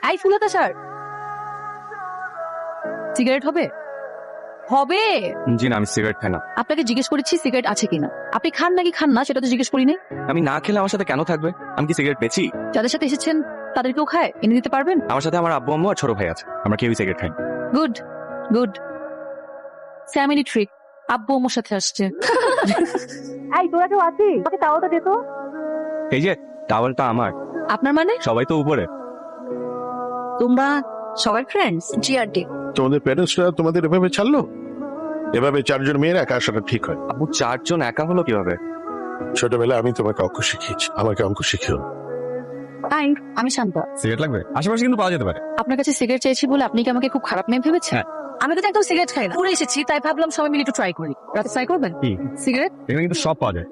I ফুলাতা sir, cigarette হবে? হবে। জি না, আমি সিগারেট খাই না। আপনাকে জিজ্ঞেস করেছি সিগারেট আছে কিনা। আপনি খান নাকি খান না সেটা তো জিজ্ঞেস করি নাই। আমি না খেলে আমার সাথে কেন থাকবে? আমি কি সিগারেট বেচি? যাদের সাথে এসেছেন তাদেরকেও খায়, এনে দিতে পারবেন? আমার সাথে আমার আব্বু আম্মু আর ছোট ভাই আছে, আমরা কেউই সিগারেট খাই না। Good good, family trip. আব্বু আম্মুর সাথে আসছে। এই তোরা কেউ আছিস? আমাকে টাওয়ালটা দে তো। এই যে টাওয়ালটা আমার। আপনার মানে? সবাই তো উপরে। তোমরা সবাই ফ্রেন্ডস? জি আন্টি। তোমাদের প্যারেন্টসরা তোমাদের এভাবে ছাড়লো? এভাবে চারজন মেয়ের একা আসাটা ঠিক হয়? আব্বু চারজন একা হলো কিভাবে? ছোটবেলায় আমি তোমাকে অঙ্ক শিখিয়েছি, আমাকে অঙ্ক শিখিও। হাই, আমি শান্তা। সিগারেট লাগবে? আশেপাশে কিন্তু পাওয়া যেতে পারে। আপনার কাছে সিগারেট চেয়েছি বলে আপনি কি আমাকে খুব খারাপ মেয়ে ভেবেছেন? হ্যাঁ। আমি তো একদম সিগারেট খাই না, পুরো এসেছি তাই ভাবলাম সবাই মিলে একটু ট্রাই করি। রাতে ট্রাই করবেন কি? সিগারেট? এখানে কিন্তু সব পাওয়া যায়।